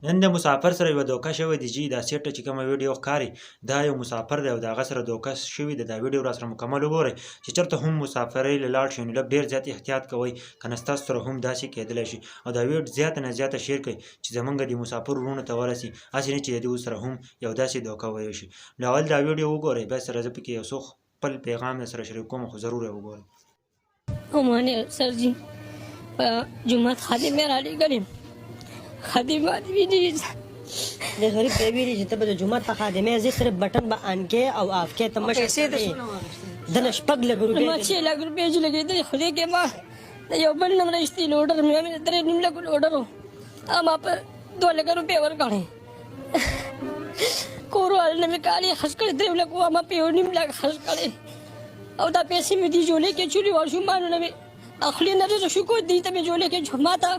نن د مسافر سره یوه دوکه شوې ده چې دا سیټ چې کومه ویډیو ښکاري دا یو مسافر دی او د هغه سره دوکه شوې ده. دا ویډیو راسره مکمل وګورئ چې چېرته هم مسافرۍ له لاړ شئ نو لږ ډېر زیات احتیاط کوئ، که نه ستاسو سره هم داسې کېدلی شي. او دا ویډیو زیاته نه زیاته شیر کړئ چې زمونږ د مسافر وروڼو ته ورسي، هسې نه چې د دوی سره هم یو داسې دوکه وشي. نو اول دا ویډیو وګورئ، بیا سره زه پکې یو څو خپل پیغام در سره شریک کوم، خو ضرور یې وګورئ. हमारे सर जी जुम्मत खादिम में राली करीम खादिम आदमी जी د غریب بیبي چې ته به د جومات په خادمې زه صرف بټن به آن کې او آف کې ته مشر د نه شپږ لږ روپۍ ما 6 लाख रुपए जो लगे थे खुदे के माँ यो बल नंबर इस्ती ऑर्डर में 3 लाख ऑर्डर हो हम आप 2 लाख रुपए और काढ़े कोरो वाले में काली खस कर 3 लाख हम आप 2 लाख खस करे और दा पैसे में दी जो लेके चुरी और शुमान ने अखली न जो शुको दी तब जो लेके झुमाता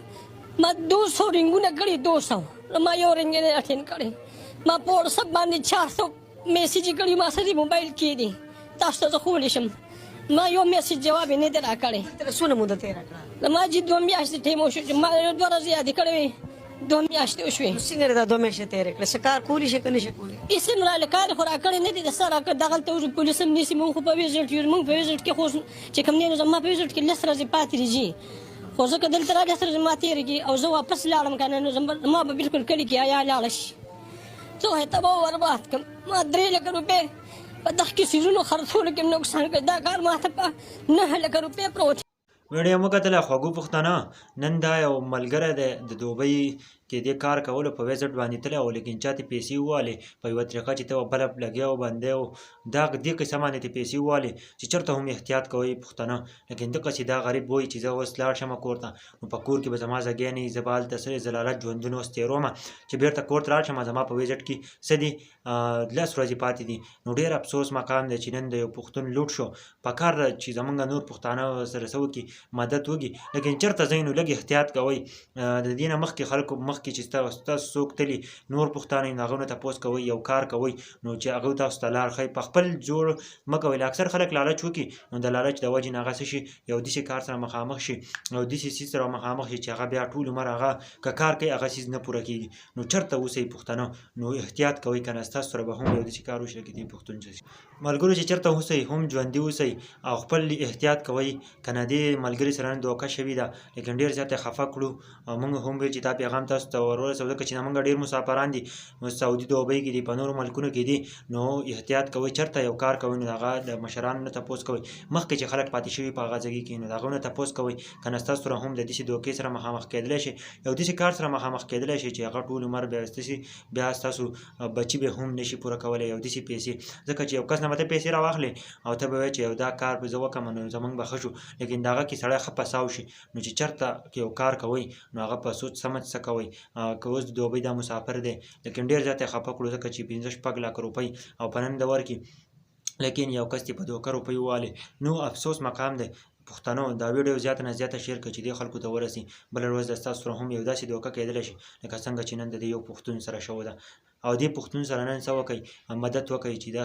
मैं 200 रिंगू न करी 200 मैं यो रिंगे ने अटेंड करे मैं पोर सब बांधी 400 मैसेज करी मैं सरी मोबाइल की दी तास्ता तो खोलिशम मैं यो मैसेज जवाब नहीं दे रहा करे څونه موده تېره کړه मैं जी 2 میاشتې ټیم وشو ما دوه زیات کړې 2 میاشتې وشوې څنګه دا 2 میاشتې تېرې کړې څه کار کولی شي که نه شي کولی اسم را لکار خو را کړی نه دي د سره که دغلته وژو پولیس هم نیسي مونږ خو په ویزټ یو مونږ په ویزټ کې خو چې کوم دی نو زما په ویزټ کې لس ورځې پاتې راځي خو زه که دلته را لس ورځې ما تېرېږي او زه واپس لاړم که نه نو زما به بلکل کلي کې یا لاړه شي زه خو یې تباه برباد کړم ما 3 لکه روپۍ په دغه کې څیزونو خرڅولو کې نقصان کړی دا کار ما ته په 9 لکه روپۍ پروت ویډیو مو کتله خوږو پښتانه. نن دا یو ملګری دی د دوبۍ کې دې کار کولو په ویزټ باندې تللی او لیکن چا ته پیسې ووالې په یوه طریقه چې ته بله لګیا و بندی و دا دې قصه باندې ته پیسې ووالې چې چېرته هم احتیاط کوئ پښتانه. لیکن دقسې دا غریب وایي چې زه اوس لاړ شمه کور ته نو په کور کې به زما ځګی نه وي، زه به هلته څه ضلالت ژوندون اوس تېرومه چې بېرته کور ته لاړ شم زما په ویزټ کې څه دي 10 ورځې پاتې دي. نو ډېر افسوس مقام دی چې نن د یو پښتون لوټ شو. پکار ده چې زمونږ نور پښتانه سره څه وکړي مدد وکړي، لیکن چېرته ځئ نو لږ احتیاط کوئ. د دې نه مخکې خلکو مخکې چې ستاسو څوک تلي نور پښتانه یې نو هغو نه تپوس کوئ، یو کار کوئ نو چې هغوی تاسو ته لار ښایي. په خپل جوړ مه کوئ. اکثر خلک لالچ وکړي نو د لالچ د وجې نه هغه څه شي یو داسې کار سره مخامخ شي او داسې څیز سره مخامخ شي چې هغه بیا ټول عمر هغه که کار کوي هغه څیز نه پوره کېږي. نو چېرته اوسئ پښتانه نو احتیاط کوئ، که نه ستاسو سره به هم یو داسې کار وشي لکه دې پښتون چې ملګرو چې چېرته اوسئ هم ژوندي اوسئ او خپل احتیاط کوئ. که نه دې ملګري سره نن دوکه شوې ده لیکن ډېر زیات یې خفه کړو او موږ هم ویل چې دا پیغام تاسو ته ورورسوو ځکه چې زمونږ ډېر مسافران دي سعودي دوبۍ کې دي په نورو ملکونو کې دي. نو احتیاط کوئ، چېرته یو کار کوئ نو د هغه د مشرانو نه تپوس کوئ، مخکې چې خلک پاتې شوي په هغه ځایګي کې نو د هغو نه تپوس کوئ. که نه ستاسو سره هم د داسې دوکې سره مخامخ کېدلی شي، یو داسې کار سره مخامخ کېدلی شي چې هغه ټول عمر بیا ستاسو بچي به هم نشي پوره کولی یو داسې پیسې. ځکه چې یو کس نه به ته پیسې راواخلې او ته به وایې چې یو دا کار به زه وکړم نو زمونږ به ښه شو، لیکن د هغه کې سړی ښه پساو شي. نو چې چېرته یو کار کوئ نو هغه په سوچ سمج څه کوئ. که اوس د دوبۍ دا مسافر دی لیکن ډېر زیات یې خفه کړو ځکه چې 5-6 لک روپۍ او په نن دور کې لیکن یو کس دې په 2 روپۍ ووالې. نو افسوس مقام دی پښتنو دا ویډیو زیاته نه زیاته شیر کړئ چې دې خلکو ته ورسي. بله ورځ د ستاسو سره هم یو داسې دوکه کېدلی شي لکه څنګه چې نن د دې یو پښتون سره شوې ده او دې پښتون سره نن څه وکئ مدد وکئ چې دا